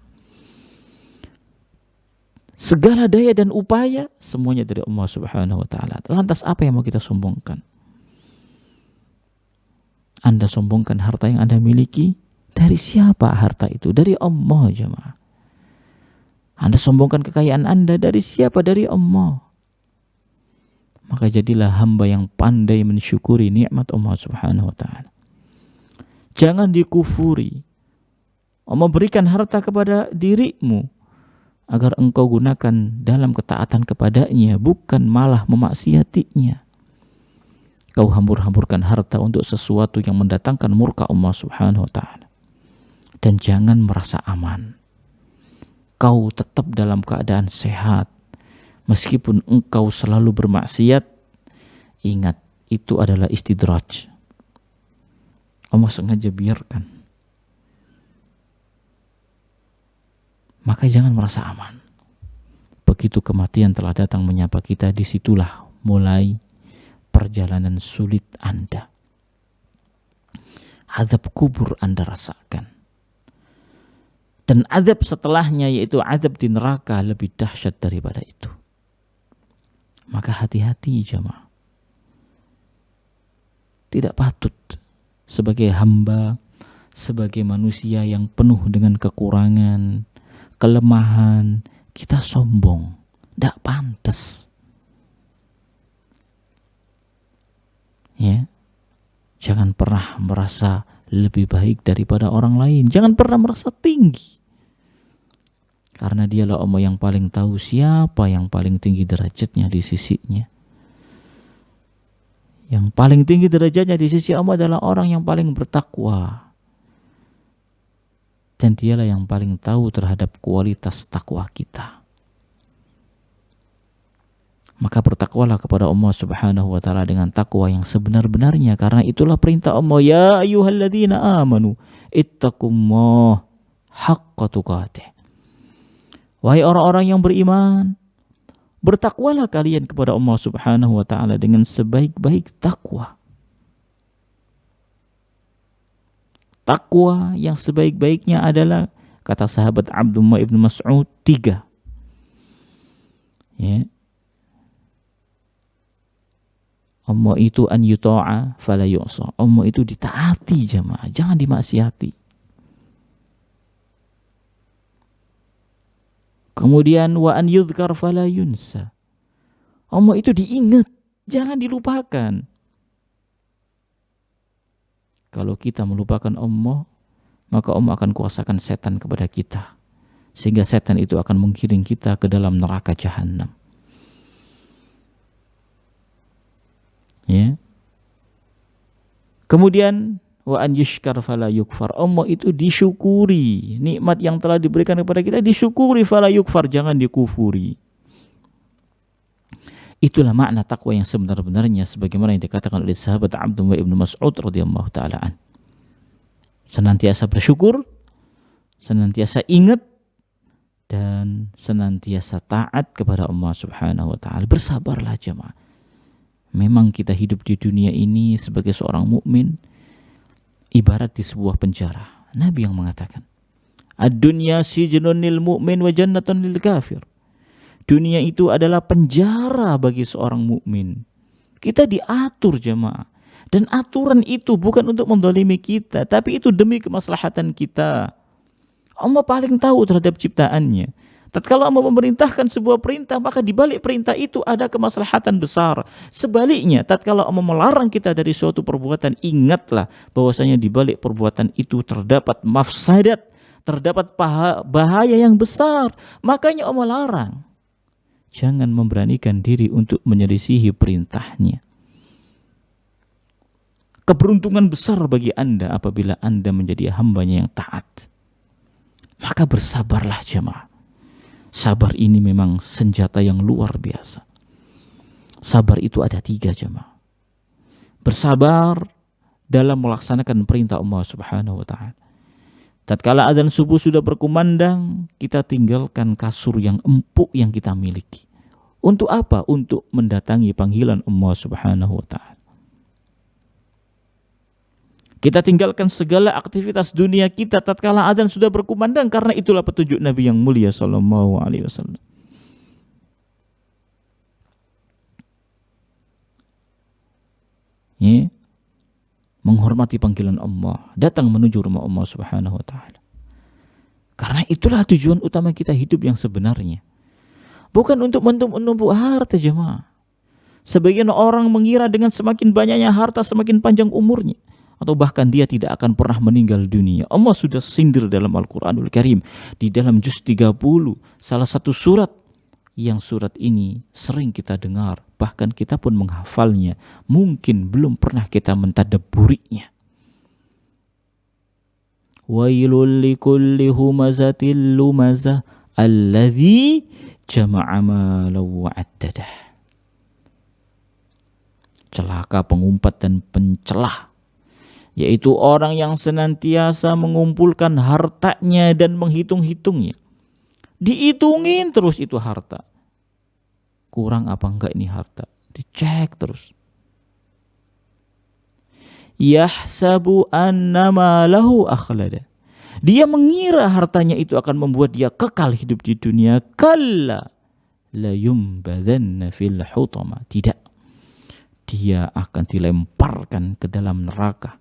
Segala daya dan upaya semuanya dari Allah Subhanahu wa taala. Lantas apa yang mau kita sombongkan? Anda sombongkan harta yang Anda miliki, dari siapa harta itu? Dari Allah jemaah. Anda sombongkan kekayaan Anda, dari siapa? Dari Allah. Maka jadilah hamba yang pandai mensyukuri nikmat Allah Subhanahu wa taala. Jangan dikufuri. Allah berikan harta kepada dirimu agar engkau gunakan dalam ketaatan kepadanya, bukan malah memaksiatinya. Kau hambur-hamburkan harta untuk sesuatu yang mendatangkan murka Allah Subhanahu wa taala. Dan jangan merasa aman. Kau tetap dalam keadaan sehat meskipun engkau selalu bermaksiat. Ingat, itu adalah istidraj. Allah sengaja biarkan. Maka jangan merasa aman. Begitu kematian telah datang menyapa kita, disitulah mulai perjalanan sulit Anda. Azab kubur Anda rasakan. Dan azab setelahnya, yaitu azab di neraka, lebih dahsyat daripada itu. Maka hati-hati jemaah. Tidak patut sebagai hamba, sebagai manusia yang penuh dengan kekurangan, kelemahan, kita sombong. Tidak pantas. Ya. Jangan pernah merasa lebih baik daripada orang lain. Jangan pernah merasa tinggi. Karena dialah Allah yang paling tahu siapa yang paling tinggi derajatnya di sisinya. Yang paling tinggi derajatnya di sisi Allah adalah orang yang paling bertakwa. Dan dialah yang paling tahu terhadap kualitas takwa kita. Maka bertakwalah kepada Allah Subhanahu wa taala dengan takwa yang sebenar-benarnya, karena itulah perintah Allah, ya ayyuhalladzina amanu ittaqullaha haqqa tuqatih. Wahai orang-orang yang beriman, bertakwalah kalian kepada Allah Subhanahu wa taala dengan sebaik-baik takwa. Takwa yang sebaik-baiknya adalah, kata sahabat Abdullah ibn Mas'ud, 3. Ya. Allah itu an yuta'a fala yu'sa. Allah itu ditaati jamaah, jangan dimaksiati. Kemudian wa an yudhkar fala yunsa. Allah itu diingat, jangan dilupakan. Kalau kita melupakan Allah, maka Allah akan kuasakan setan kepada kita, sehingga setan itu akan menggiring kita ke dalam neraka jahanam. Ya. Kemudian wa an yushkar fala yukfar. Allah itu disyukuri, nikmat yang telah diberikan kepada kita disyukuri, fala yukfar, jangan dikufuri. Itulah makna takwa yang sebenar-benarnya, sebagaimana yang dikatakan oleh sahabat Abdullah ibn Mas'ud radhiyallahu taala an. Senantiasa bersyukur, senantiasa ingat, dan senantiasa taat kepada Allah Subhanahu wa taala. Bersabarlah jemaah. Memang kita hidup di dunia ini sebagai seorang mukmin ibarat di sebuah penjara. Nabi yang mengatakan, ad-dunya sijnun lil mu'min wa jannatun lil kafir. Dunia itu adalah penjara bagi seorang mukmin. Kita diatur jemaah. Dan aturan itu bukan untuk mendolimi kita, tapi itu demi kemaslahatan kita. Allah paling tahu terhadap ciptaannya. Tatkala Allah memerintahkan sebuah perintah, maka di balik perintah itu ada kemaslahatan besar. Sebaliknya, tatkala Allah melarang kita dari suatu perbuatan, ingatlah bahwasanya di balik perbuatan itu terdapat mafsadat, terdapat bahaya yang besar. Makanya Allah larang. Jangan memberanikan diri untuk menyelisihi perintahnya. Keberuntungan besar bagi Anda apabila Anda menjadi hambanya yang taat. Maka bersabarlah jemaah. Sabar ini memang senjata yang luar biasa. Sabar itu ada 3 jemaah. Bersabar dalam melaksanakan perintah Allah Subhanahu wa taala. Tatkala adzan subuh sudah berkumandang, kita tinggalkan kasur yang empuk yang kita miliki. Untuk apa? Untuk mendatangi panggilan Allah Subhanahu wa taala. Kita tinggalkan segala aktivitas dunia kita tatkala adzan sudah berkumandang, karena itulah petunjuk Nabi yang mulia sallallahu alaihi wasallam. Ya. Menghormati panggilan Allah, datang menuju rumah Allah Subhanahu wa taala. Karena itulah tujuan utama kita hidup yang sebenarnya. Bukan untuk menumpuk harta jemaah. Sebagian orang mengira dengan semakin banyaknya harta semakin panjang umurnya, atau bahkan dia tidak akan pernah meninggal dunia. Allah sudah sindir dalam Al-Quranul Karim di dalam juz 30, salah satu surat yang surat ini sering kita dengar, bahkan kita pun menghafalnya, mungkin belum pernah kita mentadabburinya. Wailul likulli humazatil lumazah alladzi jama'a malan wa 'addadah. Celaka pengumpat dan pencelah, yaitu orang yang senantiasa mengumpulkan hartanya dan menghitung-hitungnya. Dihitungin terus itu harta. Kurang apa enggak ini harta? Dicek terus. Yahsabu annama lahu akhlada. Dia mengira hartanya itu akan membuat dia kekal hidup di dunia. Kalla la yumbadanna fil hutama. Tidak. Dia akan dilemparkan ke dalam neraka.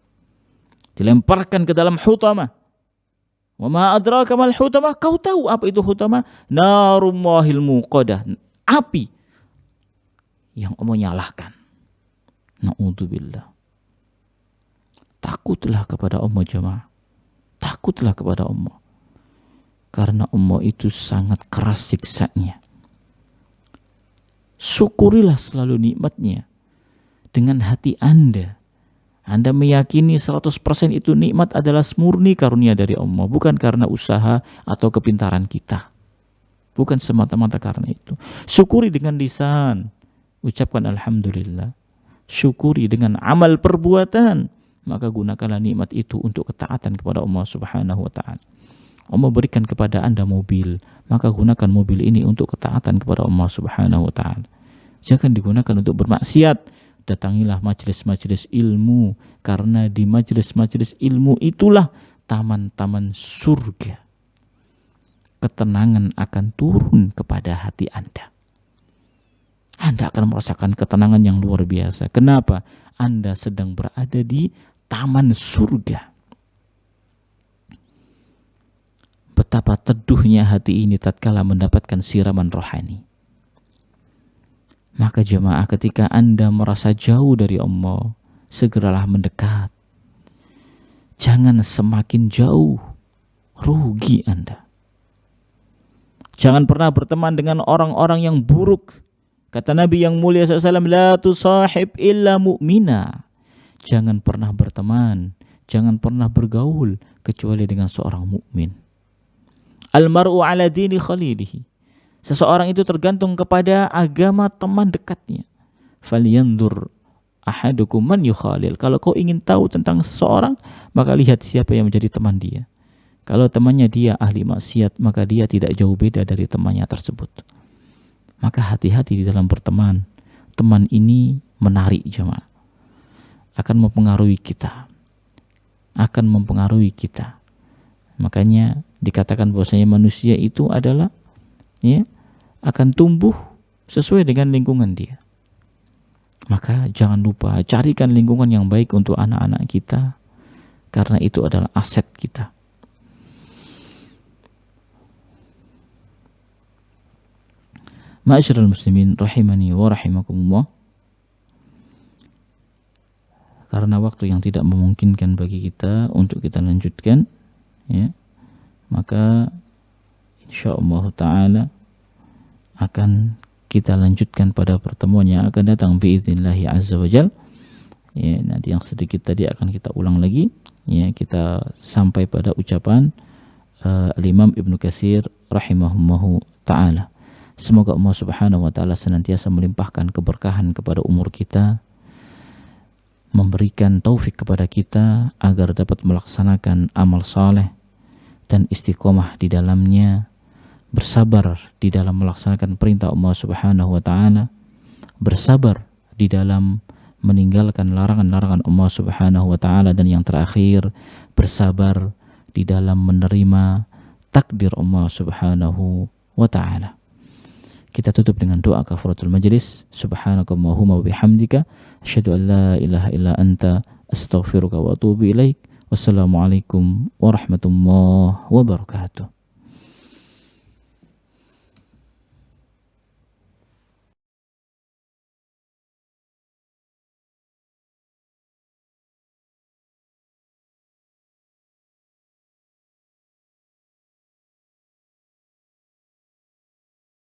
dilemparkan ke dalam hutamah. Wa ma adraka mal hutamah, kau tahu apa itu hutamah? Narullahil muqadah, api yang Allah nyalakan. Na'udzubillah. Takutlah kepada Allah jemaah. Takutlah kepada Allah. Karena Allah itu sangat keras siksanya. Syukurilah selalu nikmatnya dengan hati Anda. Anda meyakini 100% itu nikmat adalah murni karunia dari Allah, bukan karena usaha atau kepintaran kita. Bukan semata-mata karena itu. Syukuri dengan lisan, ucapkan alhamdulillah. Syukuri dengan amal perbuatan, maka gunakanlah nikmat itu untuk ketaatan kepada Allah Subhanahu wa taala. Allah berikan kepada Anda mobil, maka gunakan mobil ini untuk ketaatan kepada Allah Subhanahu wa taala. Jangan digunakan untuk bermaksiat. Datangilah majelis-majelis ilmu, karena di majelis-majelis ilmu itulah taman-taman surga. Ketenangan akan turun kepada hati Anda. Anda akan merasakan ketenangan yang luar biasa. Kenapa? Anda sedang berada di taman surga. Betapa teduhnya hati ini tatkala mendapatkan siraman rohani. Maka jemaah, ketika Anda merasa jauh dari Allah, segeralah mendekat. Jangan semakin jauh, rugi Anda. Jangan pernah berteman dengan orang-orang yang buruk. Kata Nabi yang mulia SAW, la tusahib illa mu'mina. Jangan pernah berteman, jangan pernah bergaul kecuali dengan seorang mukmin. Al-mar'u ala dini khalilihi. Seseorang itu tergantung kepada agama teman dekatnya. Falyanzur ahadukum man yukhalil. Kalau kau ingin tahu tentang seseorang, maka lihat siapa yang menjadi teman dia. Kalau temannya dia ahli maksiat, maka dia tidak jauh beda dari temannya tersebut. Maka hati-hati di dalam berteman. Teman ini menarik jemaah. Akan mempengaruhi kita. Akan mempengaruhi kita. Makanya dikatakan bahwasanya manusia itu adalah akan tumbuh sesuai dengan lingkungan dia. Maka jangan lupa carikan lingkungan yang baik untuk anak-anak kita, karena itu adalah aset kita. Ma'asyiral muslimin rahimani wa rahimakumullah. Karena waktu yang tidak memungkinkan bagi kita untuk kita lanjutkan, maka insyaallah ta'ala akan kita lanjutkan pada pertemuan yang akan datang biidznillahi azza wajal. Nanti yang sedikit tadi akan kita ulang lagi. Kita sampai pada ucapan Al-Imam Ibnu Katsir rahimahullahu ta'ala. Semoga Allah Subhanahu wa ta'ala senantiasa melimpahkan keberkahan kepada umur kita, memberikan taufik kepada kita agar dapat melaksanakan amal saleh dan istiqomah di dalamnya, bersabar di dalam melaksanakan perintah Allah Subhanahu wa ta'ala, bersabar di dalam meninggalkan larangan-larangan Allah Subhanahu wa ta'ala, dan yang terakhir, bersabar di dalam menerima takdir Allah Subhanahu wa ta'ala. Kita tutup dengan doa kafaratul majlis. Subhanakallahumma wa bihamdika asyhadu an la ilaha illa anta astaghfiruka wa atubu ilaik. Wassalamualaikum warahmatullahi wabarakatuh.